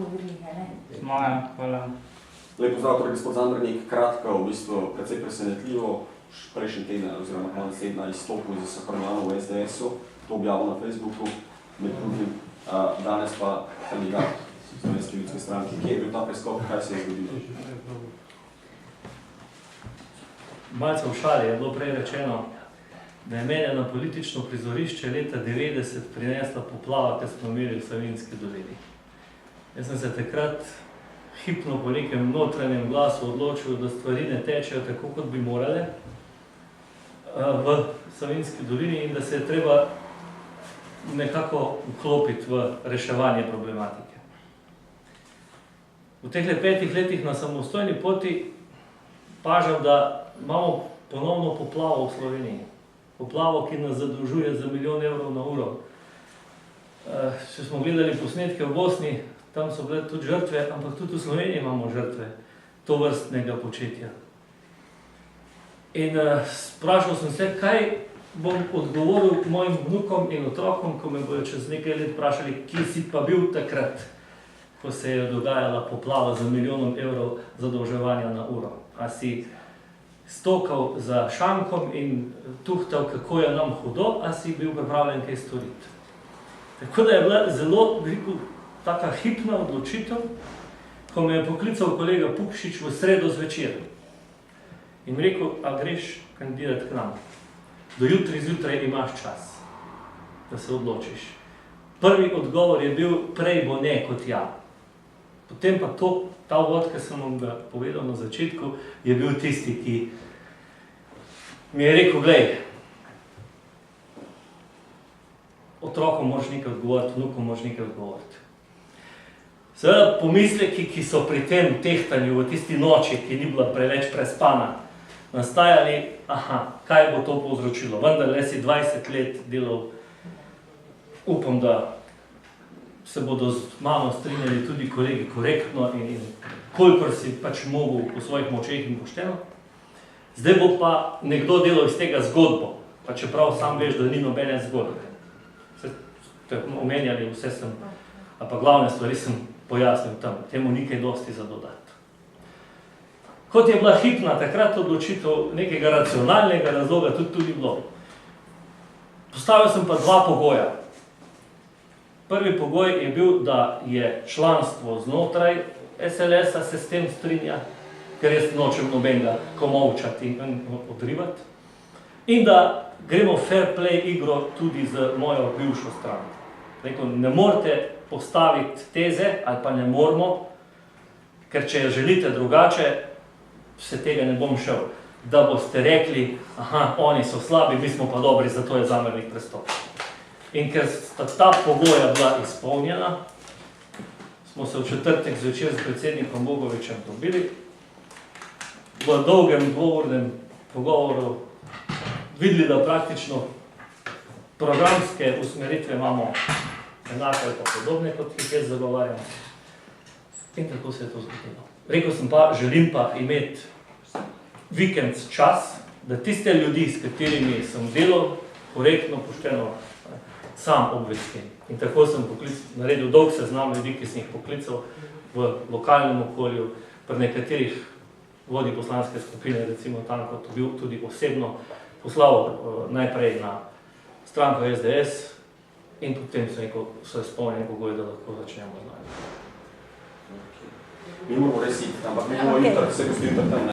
odgovorili, ne? Maja, hvala. Lep pozdrav, torej gospod Zandrnik, kratko, v bistvu precej presenetljivo, prejšnji teden oziroma konec tedna izstopil iz Sakromano v SDS-u, to objavil na Facebooku, med drugim, danes pa kandidat Slovenske ljudske stranke. Kje je bil ta preskok, kaj se je zgodilo? Malce v šali je bilo prej rečeno, da je mene na politično prizorišče leta 90 prinesla poplava, ki smo imeli v Savinjski dolini. Jaz sem se takrat hipno po nekem notranjem glasu odločil, da stvari ne tečejo tako, kot bi morale v Savinjski dolini in da se je treba nekako vklopiti v reševanje problematike. V teh 5 letih na samostojni poti pažam, da imamo ponovno poplavo v Sloveniji. Poplavo, ki nas zadolžuje za 1 milijon evrov na uro. Če smo gledali posnetke v Bosni, tam so bile tudi žrtve, ampak tudi v Sloveniji imamo žrtve tovrstnega početja. In sprašal sem se, kaj bom odgovoril mojim vnukom in otrokom, ko me bodo čez nekaj let vprašali, kje si pa bil takrat, ko se je dogajala poplava za 1 milijon evrov zadolževanja na uro. A si stokal za šankom in tuhtal, kako je nam hudo, a si bil pripravljen kaj storiti. Tako da je bila zelo, veliko, taka hipna odločitev, ko me je poklical kolega Pukšič v sredo zvečer. In rekel, a greš kandidat k nam. Do jutri zjutraj imaš čas, da se odločiš. Prvi odgovor je bil, prej bo ne kot ja. Potem pa ta uvod, ki sem vam ga povedal na začetku, je bil tisti, ki mi je rekel, glej, otrokom moraš nekaj odgovoriti, vnukom moraš nekaj odgovoriti. Seveda pomisleki, ki so pri tem tehtanju v tisti noči, ki ni bila preveč prespana, nastajali, kaj bo to povzročilo. Vendar le si 20 let delal, upam, da se bodo z mano strinjali tudi kolegi korektno in kolikor si pač mogel po svojih močeh in pošteno. Zdaj bo pa nekdo delal iz tega zgodbo, pa čeprav sam veš, da ni nobene zgodbe. Ste omenjali, vse sem, a pa glavne stvari sem pojasnil tam, temu ni kaj dosti za dodati. Kot je bila hipna takrat odločitev nekega racionalnega razloga, tudi bilo. Postavil sem pa 2 pogoja. Prvi pogoj je bil, da je članstvo znotraj SLS-a se s tem strinja, ker jaz nočem nobenega komovčati in odrivati. In da gremo fair play igro tudi z mojo bivšo stranko. Rekel, ne morete postaviti teze, ali pa ne moramo, ker če želite drugače, se tega ne bom šel. Da boste rekli, oni so slabi, mi smo pa dobri, zato je zamernih prestop. In ker sta ta pogoja bila izpolnjena, smo se v četrtek zvečer s predsednikom Bogovičem dobili. V dolgem dvournem pogovoru videli, da praktično programske usmeritve imamo enake ali pa podobne, kot jih jaz zagovarjam. In tako se je to zgodilo. Rekel sem pa, želim pa imeti vikend čas, da tiste ljudi, s katerimi sem delal, korektno, pošteno, sam obvestim. In tako sem naredil dolg seznam ljudi, ki sem jih poklical v lokalnem okolju, pri nekaterih vodi poslanske skupine, recimo tam, kot bil tudi osebno, poslal najprej na stranko SDS in potem so izpolnjeni pogoji, da lahko začnemo z nami. Mi moramo res iti, ampak mi bomo jutri, se gostili tam.